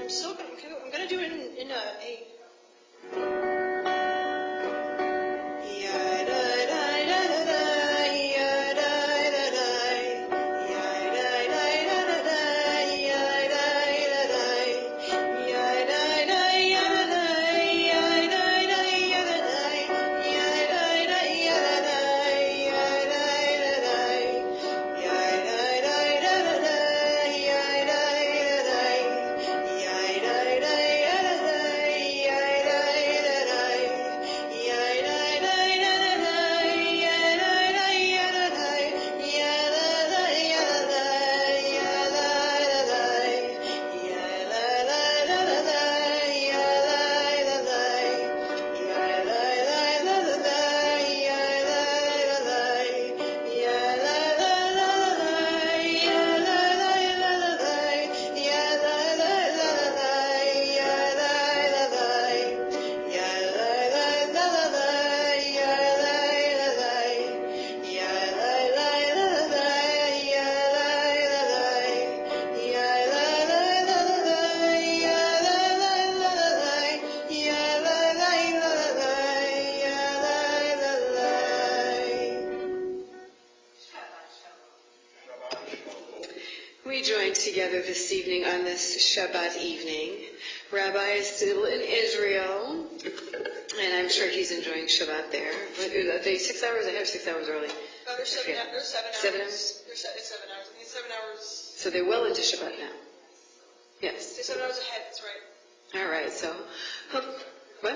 I'm gonna do it in a we joined together this evening on this Shabbat evening. Rabbi is still in Israel, and I'm sure he's enjoying Shabbat there. Are they 6 hours ahead or 6 hours early? No, they're 7 hours. 7 hours? It's 7 hours. I think 7 hours. So they're well into Shabbat now. Yes. They're 7 hours ahead, that's right. All right, so, what?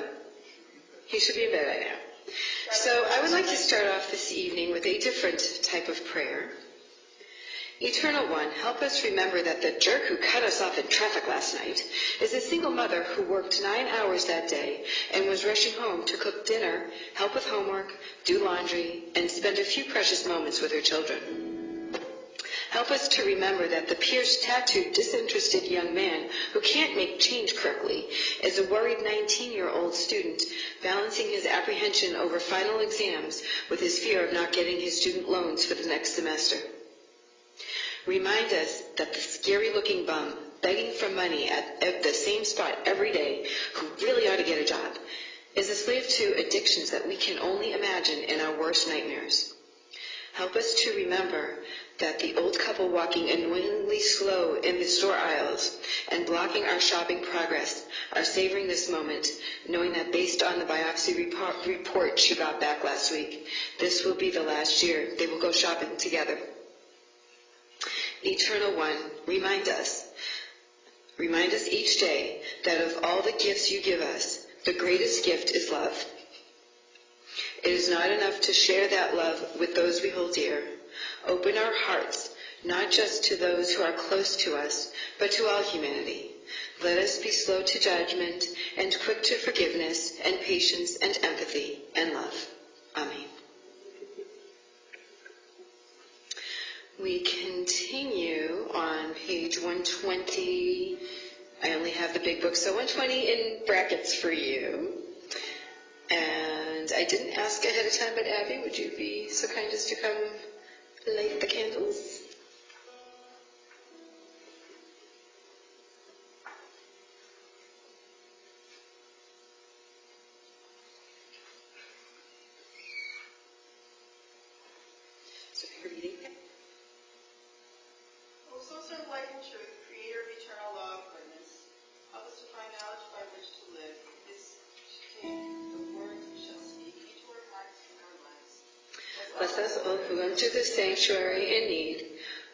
He should be in bed right now. So I would like to start off this evening with a different type of prayer. Eternal One, help us remember that the jerk who cut us off in traffic last night is a single mother who worked 9 hours that day and was rushing home to cook dinner, help with homework, do laundry, and spend a few precious moments with her children. Help us to remember that the pierced, tattooed, disinterested young man who can't make change correctly is a worried 19-year-old student balancing his apprehension over final exams with his fear of not getting his student loans for the next semester. Remind us that the scary-looking bum begging for money at the same spot every day, who really ought to get a job, is a slave to addictions that we can only imagine in our worst nightmares. Help us to remember that the old couple walking annoyingly slow in the store aisles and blocking our shopping progress are savoring this moment, knowing that based on the biopsy report she got back last week, this will be the last year they will go shopping together. Eternal One, remind us each day that of all the gifts you give us, the greatest gift is love. It is not enough to share that love with those we hold dear. Open our hearts, not just to those who are close to us, but to all humanity. Let us be slow to judgment and quick to forgiveness and patience and empathy and love. Amen. We continue on page 120. I only have the big book, so 120 in brackets for you. And I didn't ask ahead of time, but Abby, would you be so kind as to come light the candles? So you're reading it? Source of life and truth, creator of eternal love, goodness, help us to find knowledge by which to live. This the word shall speak into our hearts and our lives. Bless us all who enter the sanctuary in need,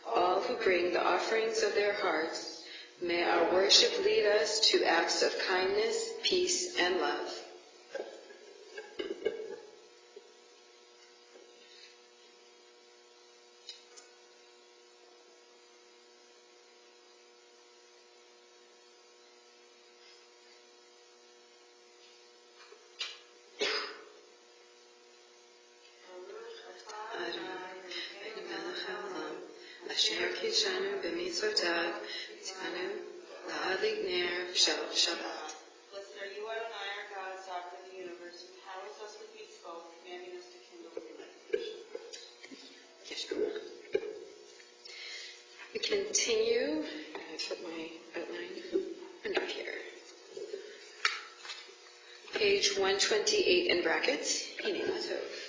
all who bring the offerings of their hearts. May our worship lead us to acts of kindness, peace, and love. Asher kishanu b'mitzvotav, tzanu la'adlik ner Shabbat. Blessed are you, Adonai, our God, sovereign of the universe, who powers us with mitzvot, commanding us to kindle the light. We continue. I put my outline. page 128 in brackets. Hine matov.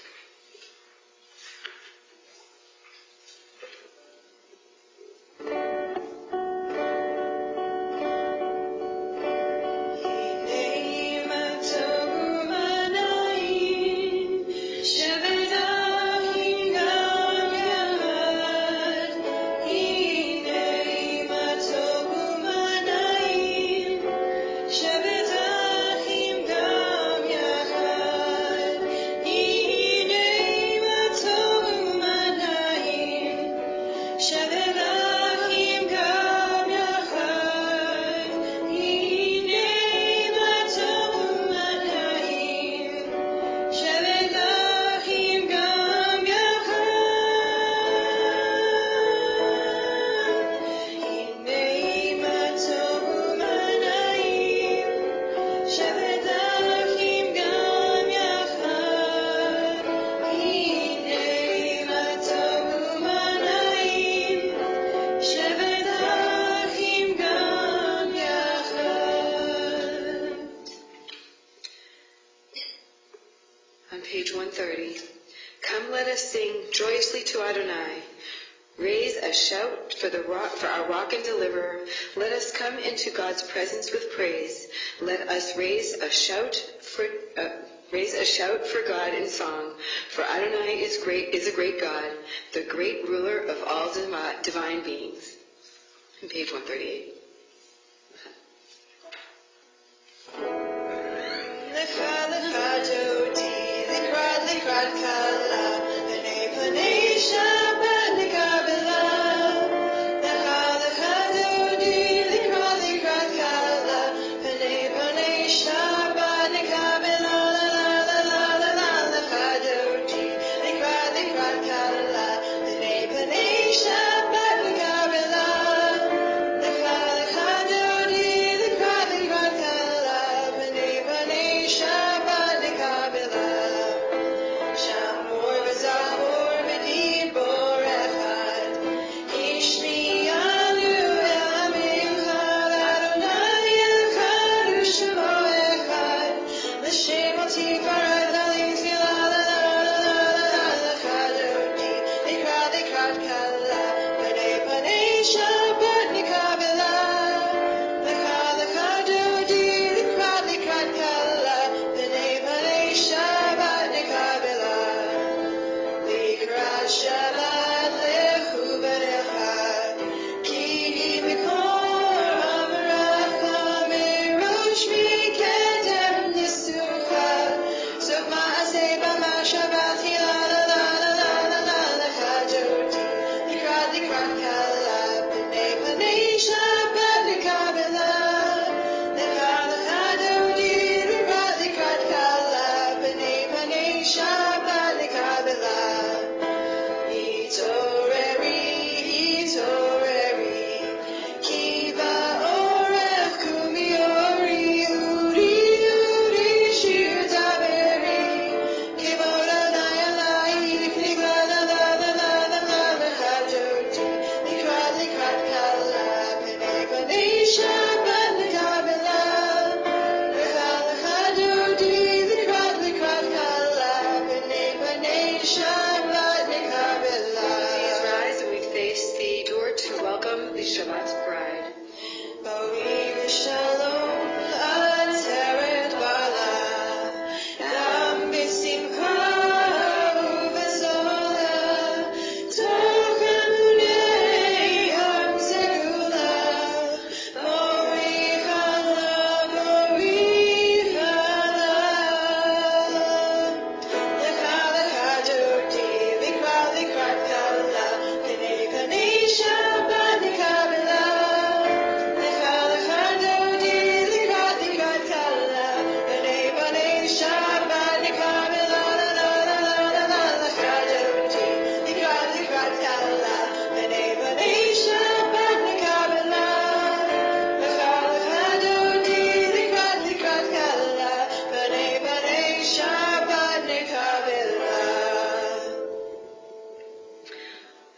On page 130, come let us sing joyously to Adonai. Raise a shout for our rock and deliverer. Let us come into God's presence with praise. Let us raise a shout for God in song. For Adonai is a great God, the great ruler of all divine beings. On page 138.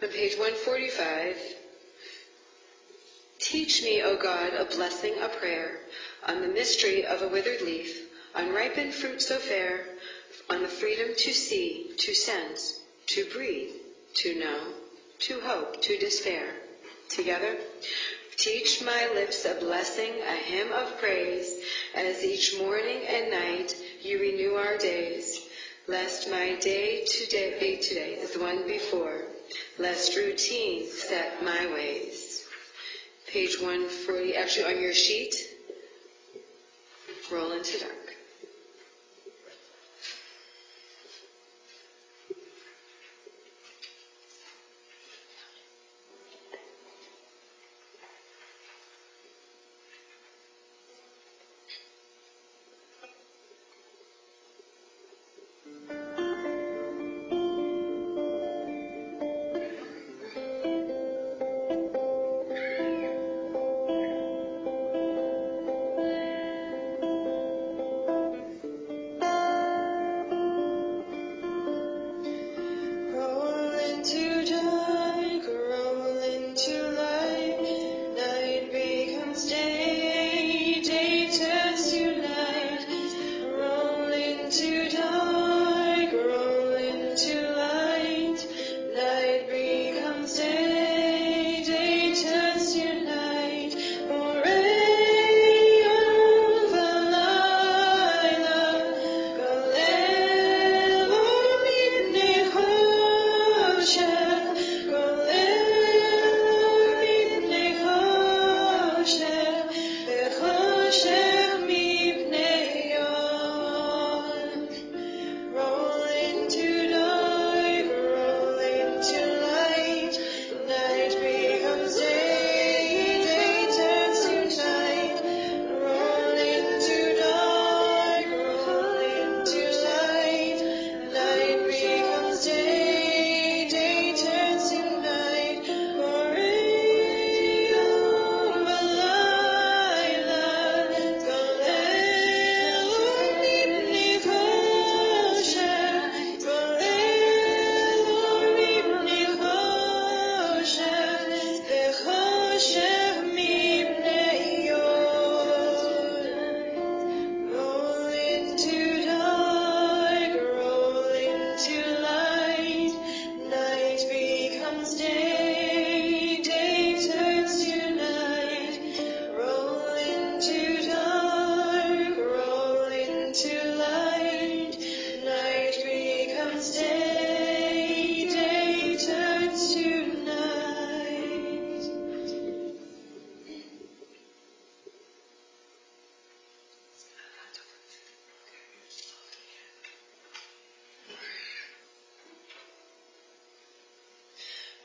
On page 145, teach me, O God, a blessing, a prayer, on the mystery of a withered leaf, unripened fruit so fair, on the freedom to see, to sense, to breathe, to know, to hope, to despair. Together, teach my lips a blessing, a hymn of praise, as each morning and night you renew our days. Lest my day be today as the one before, lest routine set my ways. Page 140, actually on your sheet, roll into dark.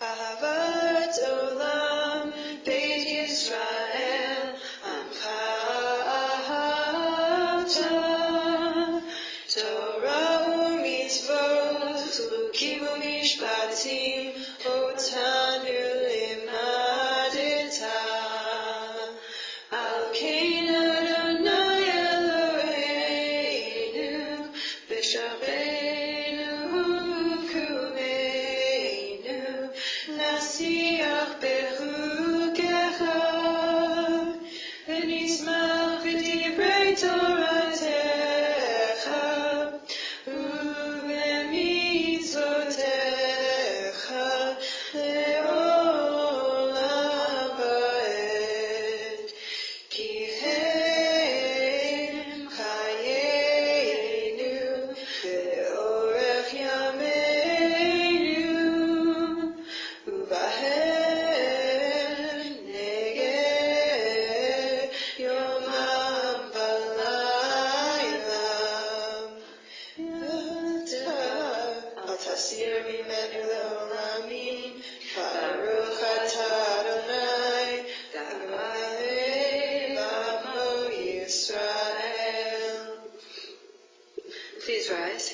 אהבת עולם, בית ישראל, עמך אהבת. תורה ומצוות, חוקים ומשפטים, אותנו לימדת. על כן אדוני אלוהינו, בשערינו ובקומנו, נשיח בחוקיך, ונשמח בדברי תורתך, ובמצוותיך לעולם ועד. כי הם חיינו לאורך ימינו, ובהם נגד יומם ולילה. אל תסיר ממנו לעולמים, ברוך אתה אדוני, דגמי לעמו ישראל. Please rise.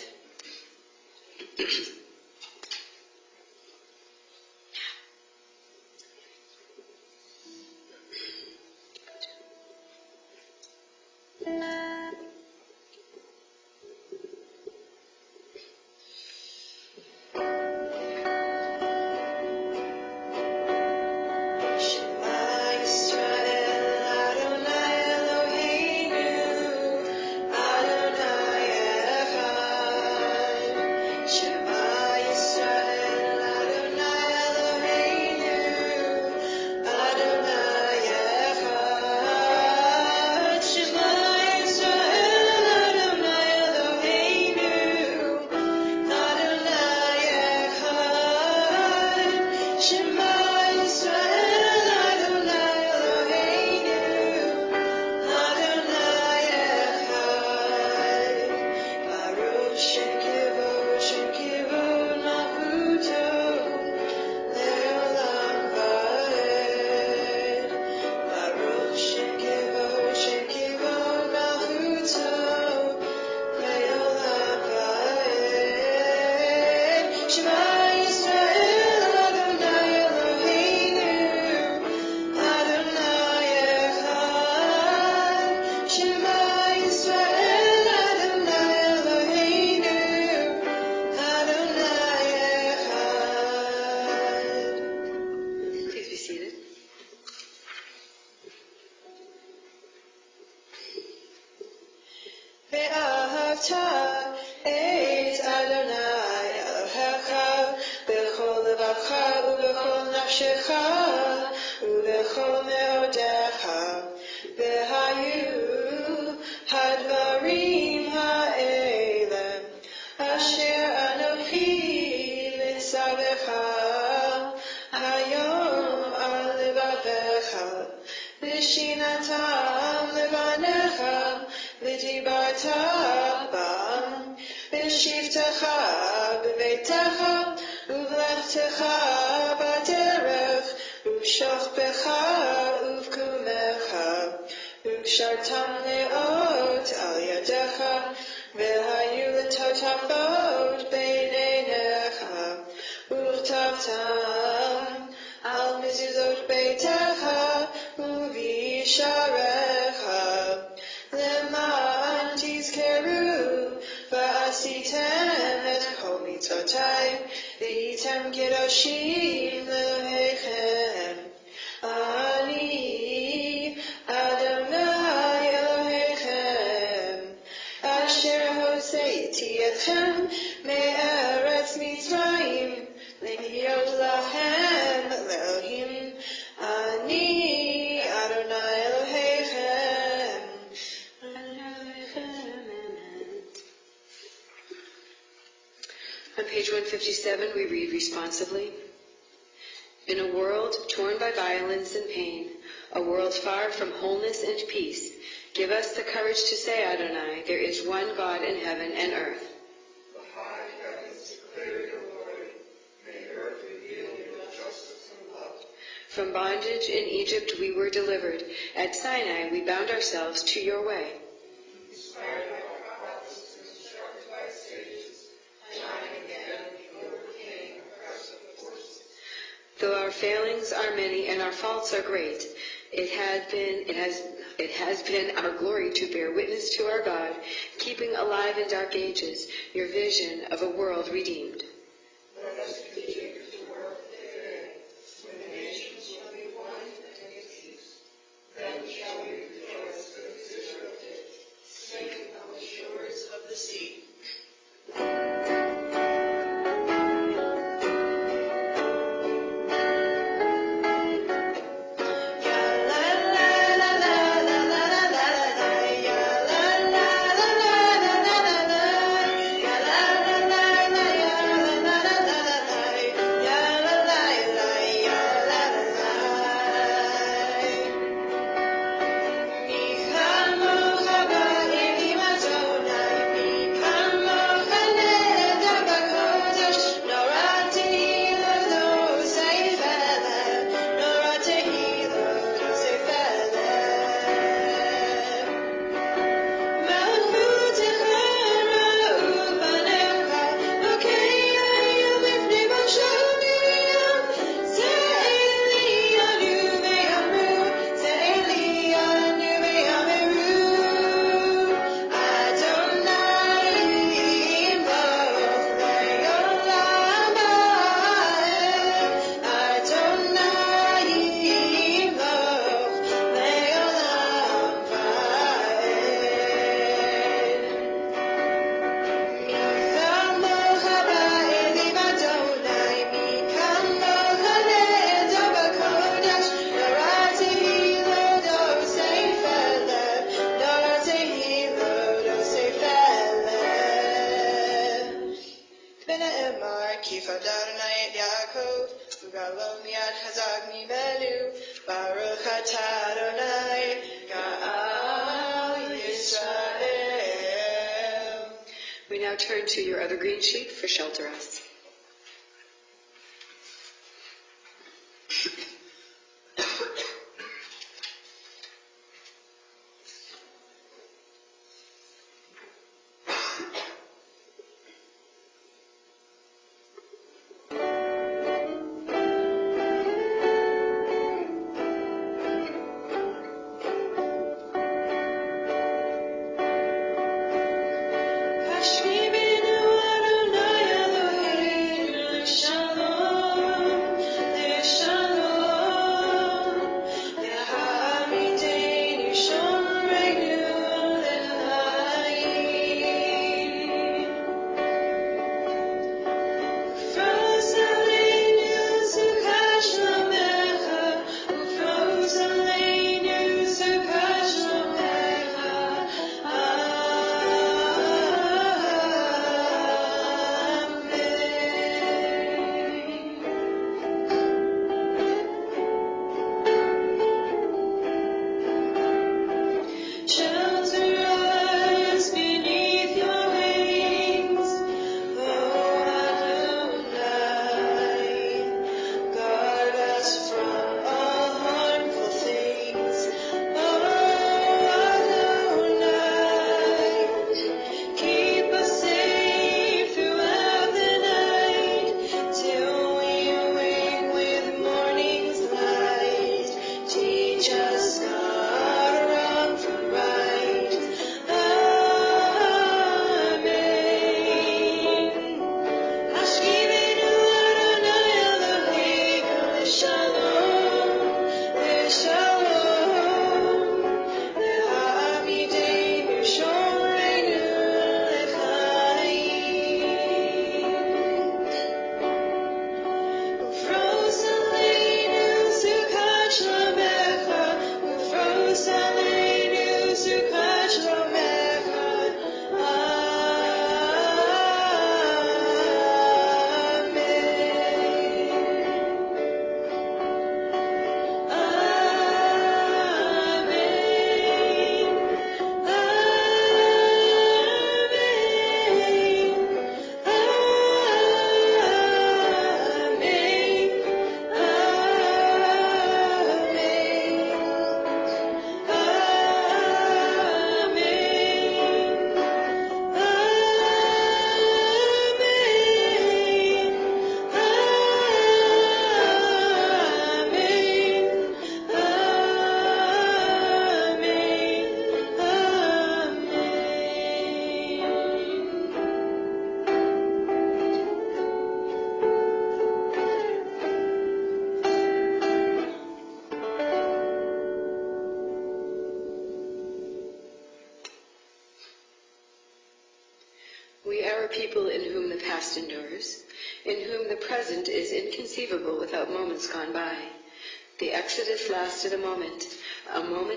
Shema Yisrael, Adonai Eloheinu, Adonai ואהבת את אדוני אלוהיך בכל לבבך ובכל נפשך ובכל מאודיך. והיו הדברים האלה אשר אנוכי מצווך היום על לבביך, ושינתם לבניך ודיברת בם בשבתך בביתך ובלכתך בדרך ובשוכבך ובקומך, וקשרתם לאות על ידיך, והיו לטוטפות בין עיניך, וכתבתם על מזוזות ביתך ובשעריך, למען תזכרו ועשיתם את כל מצותי, והייתם קדושים לאלוהיכם. אני אדוני אלוהיכם, אשר הוצאתי אתכם מארץ מצרים, להיות לכם לאלוהים. אני אדוני אלוהיכם. On page 157, we read responsively. In a world torn by violence and pain, a world far from wholeness and peace, give us the courage to say, Adonai, there is one God in heaven and earth. The high heavens declare your glory. May earth reveal your justice and love. From bondage in Egypt we were delivered. At Sinai we bound ourselves to your way. Inspired by prophets and instructed by sages, time and again we overcame oppressive forces. Though our failings are many and our faults are great, it has been our glory to bear witness to our God, keeping alive in dark ages your vision of a world redeemed. Let us continue to work today, when the nations shall be one and at peace. Then shall we rejoice as Israel did, singing on the shores of the sea. We now turn to your other green sheet for Shelter Us. Hashmi benu Adonai Elohim. people in whom the past endures, in whom the present is inconceivable without moments gone by. The Exodus lasted a moment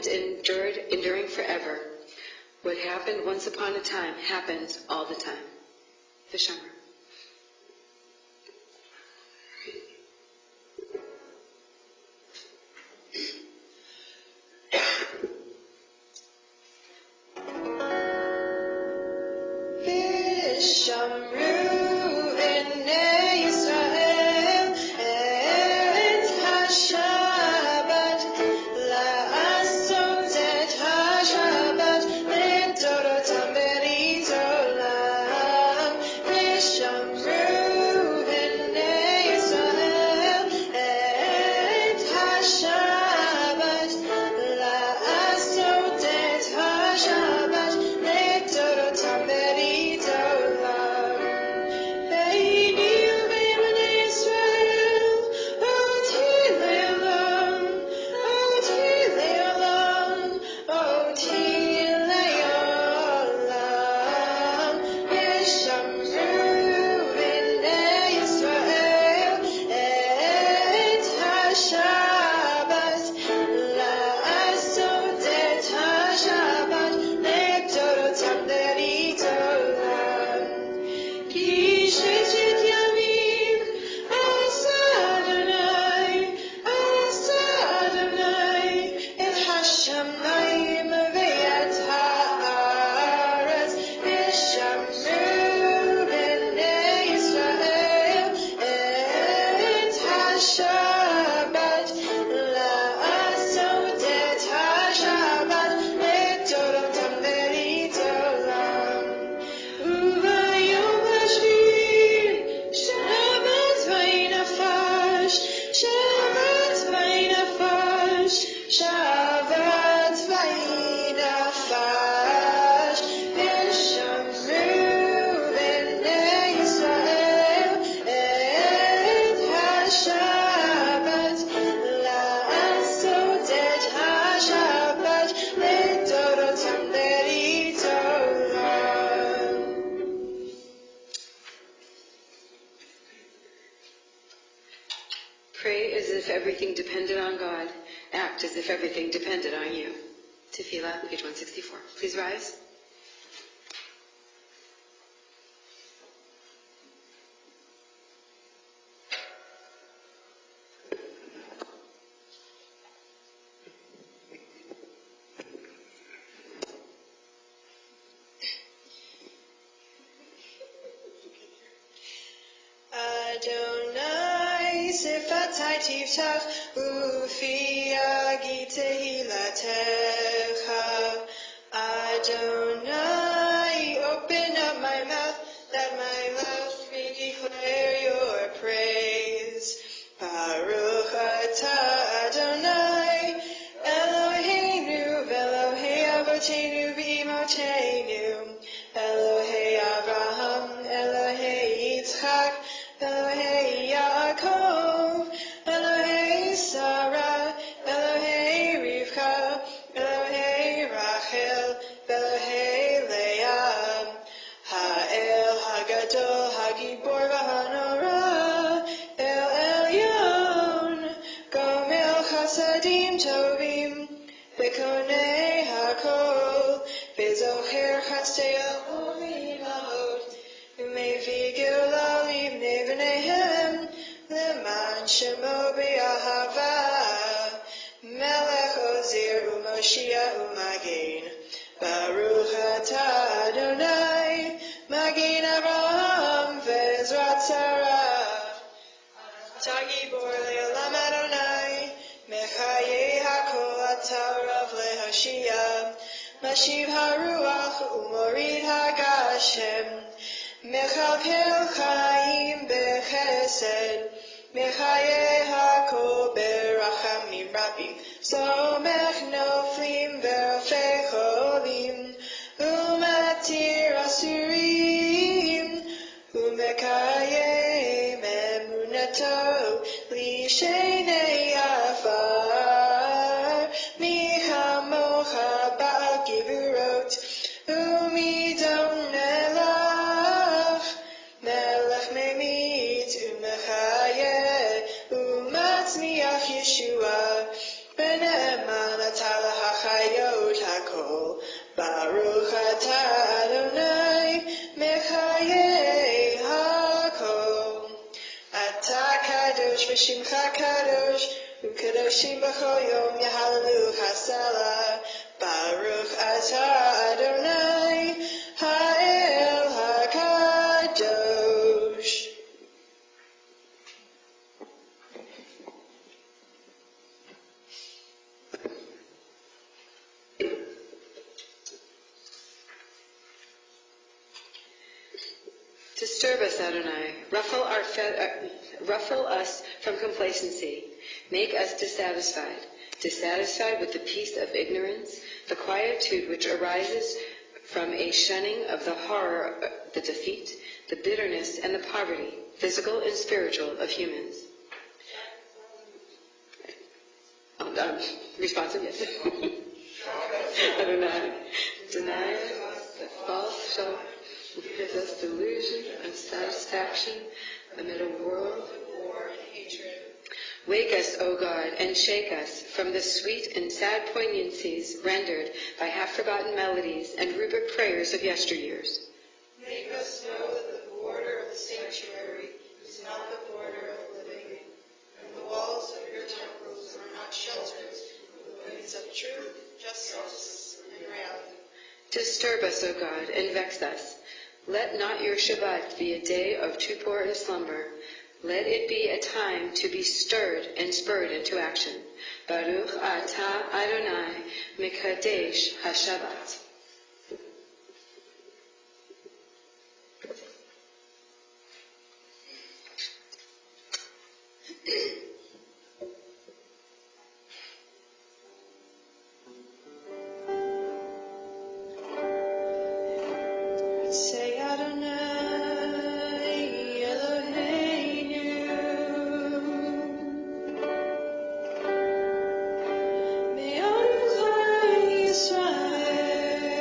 enduring forever. What happened once upon a time happens all the time. The Shomer. Pray as if everything depended on God. Act as if everything depended on you. Tefillah, page 164. Please rise. Adonai sifatai tiftach ufi agi tehilatecha. Adonai, open up my mouth that my mouth may declare your praise. Baruch atah Adonai, Eloheinu v'Elohei avoteinu v'imotenu, Elohei Abraham, Elohei Yitzchak, Elohei Yaakov, Elohei Sarah, Elohei Rivka, Elohei Rachel, Elohei Leah, Ha'el Hagadol Hagibor v'Hanora, El Elyon, Gomel Chasadim Tovim, Bekonei Hakol, Bezocher Chastei Elohim Ahot, Umevi Gilal Ibnei V'neihem, Leman Shemo B'Ahava, Melech Ozir U'Moshiach U'Magen, Baruch atah Adonai, Magen Avraham Ve'ezrat Sarah. Tagibor le'olam Adonai, Mechaye hakol atah Rav leHoshia, Mashiv haruach u'morid hagashem, Mechalkel chaim bechesed, Mechaye hakol berachamim rabim, Somech noflim ve'rofei cholim, U'matir asurim, U'mekayem emunato, Lishenei afar, Michamocha ba'al givurot, Umidon elach, hakol. Baruch atah Adonai mechayei hakol. Atah kadosh v'shimcha kadosh, u'kadoshim b'chol yom yahalalu hasala. Baruch atah Adonai ha'el hakadosh. Disturb us, Adonai. Ruffle us from complacency. Make us dissatisfied. Dissatisfied with the peace of ignorance, the quietude which arises from a shunning of the horror, the defeat, the bitterness, and the poverty, physical and spiritual, of humans. Responsive, yes. Adonai, deny us the false shall give us delusion and satisfaction amid a world of war and hatred. Wake us, O God, and shake us from the sweet and sad poignancies rendered by half-forgotten melodies and rubric prayers of yesteryears. Make us know that the border of the sanctuary is not the border of living, and the walls of your temples are not shelters for the winds of truth, justice, and reality. Disturb us, O God, and vex us. Let not your Shabbat be a day of torpor and slumber. Let it be a time to be stirred and spurred into action. Baruch atah Adonai mekadesh haShabbat. Say Adonai Eloheinu, Me'od Chai Yisrael.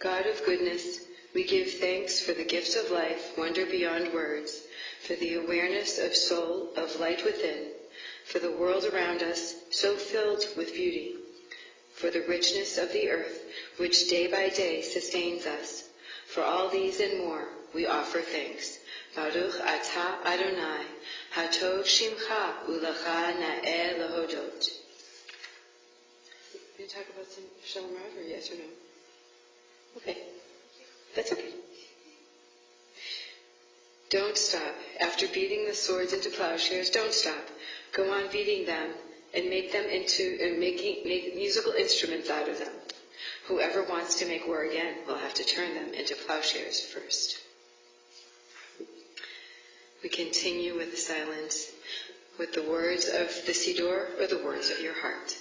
God of goodness, we give thanks for the gift of life, wonder beyond words, for the awareness of soul, of light within, for the world around us, so filled with beauty, for the richness of the earth, which day by day sustains us. For all these and more, we offer thanks. Baruch atah Adonai, hatov shimcha u'lecha na'eh lahodot. Can you talk about some Shalom Rav, or yes or no? Okay. That's okay. Don't stop. After beating the swords into plowshares, don't stop. Go on beating them and make musical instruments out of them. Whoever wants to make war again will have to turn them into plowshares first. We continue with the silence, with the words of the Siddur or the words of your heart.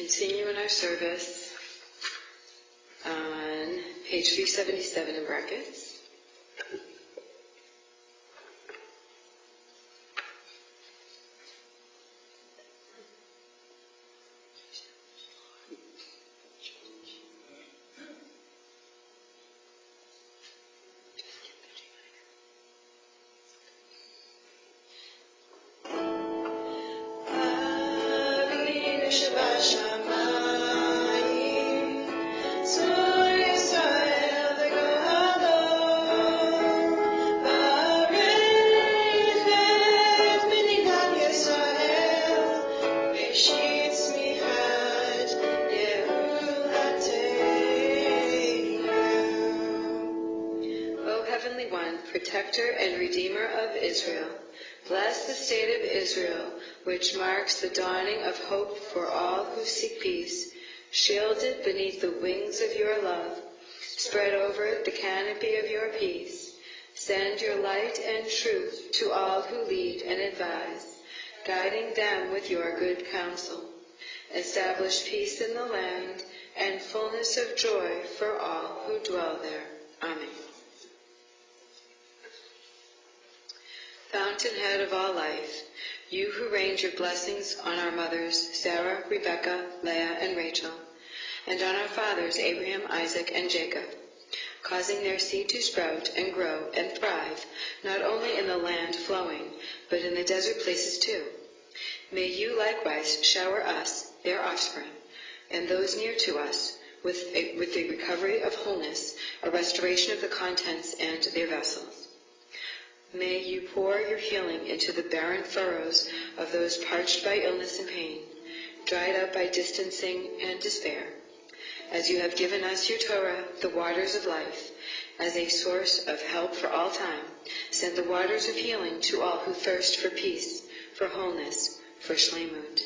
continue in our service on page 377 in brackets. Protector and Redeemer of Israel, bless the state of Israel, which marks the dawning of hope for all who seek peace. Shield it beneath the wings of your love. Spread over it the canopy of your peace. Send your light and truth to all who lead and advise, guiding them with your good counsel. Establish peace in the land and fullness of joy for all who dwell there. Amen. Fountainhead of all life, you who rained your blessings on our mothers, Sarah, Rebekah, Leah, and Rachel, and on our fathers, Abraham, Isaac, and Jacob, causing their seed to sprout and grow and thrive, not only in the land flowing, but in the desert places too. May you likewise shower us, their offspring, and those near to us, with the recovery of wholeness, a restoration of the contents and their vessels. May you pour your healing into the barren furrows of those parched by illness and pain, dried up by distancing and despair. As you have given us your Torah, the waters of life, as a source of help for all time, send the waters of healing to all who thirst for peace, for wholeness, for shleimut.